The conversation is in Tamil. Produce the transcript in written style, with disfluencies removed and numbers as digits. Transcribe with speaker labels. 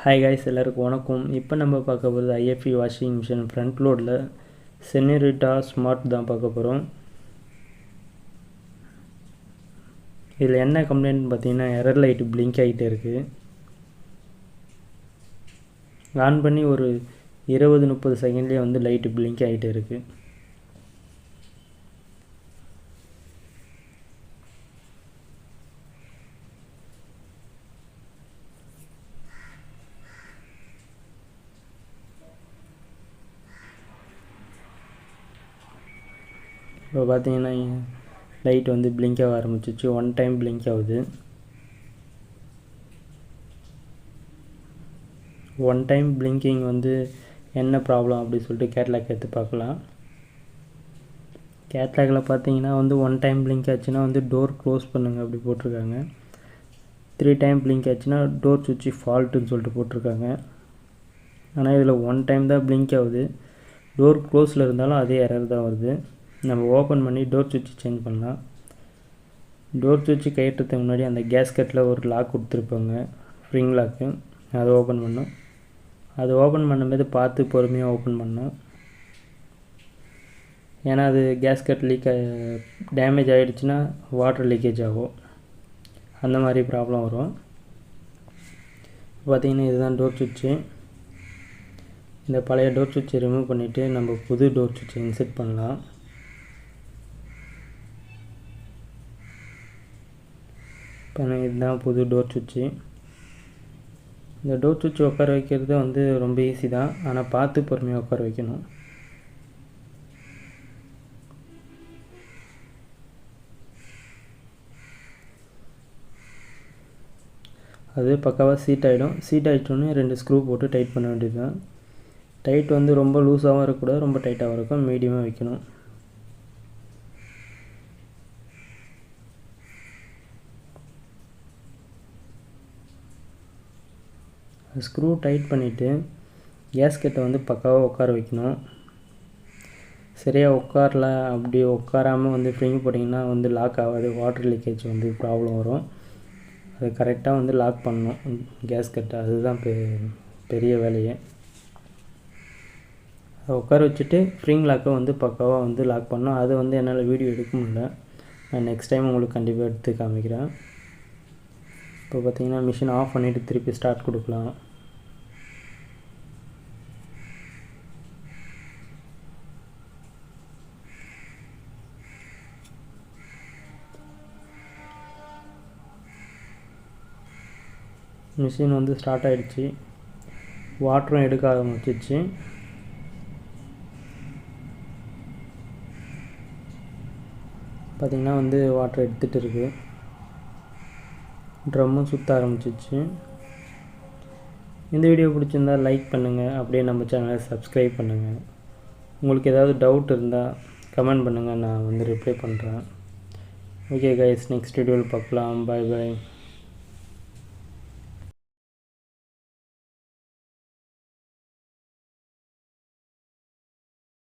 Speaker 1: ஹாய் காய்ஸ், எல்லாருக்கும் வணக்கம். இப்போ நம்ம பார்க்க போகிறது ஐஎஃப்இ வாஷிங் மிஷின் ஃப்ரண்ட் லோடில் செனிரிட்டா ஸ்மார்ட் தான் பார்க்க போகிறோம். இதில் என்ன கம்ப்ளைண்ட் பார்த்தீங்கன்னா, எரர் லைட் பிளிங்க் ஆகிட்டே இருக்குது. ஆன் பண்ணி ஒரு 20-30 செகண்ட்லேயே வந்து லைட்டு பிளிங்க் ஆகிட்டே இருக்குது. இப்போ பார்த்தீங்கன்னா லைட் வந்து பிளிங்க் ஆக ஆரம்பிச்சிச்சு. 1 டைம் பிளிங்க் ஆகுது. 1 டைம் பிளிங்கிங் வந்து என்ன ப்ராப்ளம் அப்படின்னு சொல்லிட்டு கேட்லாக் எடுத்து பார்க்கலாம். கேட்லாகில் பார்த்தீங்கன்னா வந்து 1 டைம் பிளிங்க் ஆச்சுன்னா வந்து டோர் க்ளோஸ் பண்ணுங்க அப்படி போட்டிருக்காங்க. 3 டைம் பிளிங்க் ஆச்சுன்னா டோர் சுவிட்ச் ஃபால்ட்டுன்னு சொல்லிட்டு போட்டிருக்காங்க. ஆனால் இதில் 1 டைம் தான் பிளிங்க் ஆகுது. டோர் க்ளோஸில் இருந்தாலும் அதே எரர் தான் வருது. நம்ம ஓப்பன் பண்ணி டோர் சுவிட்ச் சேஞ்ச் பண்ணலாம். டோர் சுவிட்ச் கட்டுறதுக்கு முன்னாடி அந்த கேஸ்கெட்டில் ஒரு லாக் கொடுத்துருப்பாங்க, ஸ்ப்ரிங் லாக்கு. அதை ஓப்பன் பண்ணோம். அது ஓப்பன் பண்ணும்போது பார்த்து பொறுமையாக ஓப்பன் பண்ணோம். ஏன்னா அது கேஸ்கெட் டேமேஜ் ஆகிடுச்சுன்னா வாட்டர் லீக்கேஜ் ஆகும். அந்த மாதிரி ப்ராப்ளம் வரும். பார்த்திங்கன்னா இதுதான் டோர் சுவிட்சு. இந்த பழைய டோர் சுவிட்சை ரிமூவ் பண்ணிவிட்டு நம்ம புது டோர் சுவிட்சை இன்செர்ட் பண்ணலாம். இப்போ இதுதான் புது டோர் சுவிட்சு. இந்த டோர் சுவிட்ச் உட்கார வைக்கிறது வந்து ரொம்ப ஈஸி தான், ஆனால் பார்த்து பொறுமையாக உட்கார வைக்கணும். அது பக்காவாக சீட் ஆகிடும். சீட் ஆகிட்டோன்னே 2 ஸ்க்ரூ போட்டு டைட் பண்ண வேண்டியது தான். டைட் வந்து ரொம்ப லூஸாகவும் இருக்கக்கூடாது, ரொம்ப டைட்டாகவும் இருக்கும், மீடியமாக வைக்கணும். ஸ்க்ரூ டைட் பண்ணிவிட்டு கேஸ்கெட்டை வந்து பக்காவாக உட்கார வைக்கணும். சரியாக உட்காரல, அப்படி உட்காராமல் வந்து ஃப்ரிங் போட்டிங்கன்னா வந்து லாக் ஆகாது. வாட்டர் லீக்கேஜ் வந்து ப்ராப்ளம் வரும். அது கரெக்டாக வந்து லாக் பண்ணணும் கேஸ்கெட்டை. அதுதான் பெரிய வேலையே. அதை உட்கார வச்சுட்டு ஸ்ப்ரிங் லாக்கை வந்து பக்காவாக வந்து லாக் பண்ணணும். அது வந்து என்னால் வீடியோ எடுக்க முடியல. நான் நெக்ஸ்ட் டைம் உங்களுக்கு கண்டிப்பாக எடுத்து காமிக்கிறேன். இப்போ பார்த்திங்கன்னா மிஷின் ஆஃப் பண்ணிவிட்டு திருப்பி ஸ்டார்ட் கொடுக்கலாம். மிஷின் வந்து ஸ்டார்ட் ஆகிடுச்சு. வாட்டரும் எடுக்க ஆரம்பிச்சிச்சு. பார்த்திங்கன்னா வந்து வாட்டர் எடுத்துகிட்டு இருக்குது. ட்ரம்மும் சுற்ற ஆரம்பிச்சிச்சு. இந்த வீடியோ பிடிச்சிருந்தால் லைக் பண்ணுங்கள். அப்படியே நம்ம சேனலை சப்ஸ்கிரைப் பண்ணுங்கள். உங்களுக்கு ஏதாவது டவுட் இருந்தால் கமெண்ட் பண்ணுங்கள், நான் வந்து ரிப்ளை பண்ணுறேன். ஓகே கைஸ், நெக்ஸ்ட் வீடியோவில் பார்க்கலாம். பாய் பாய்.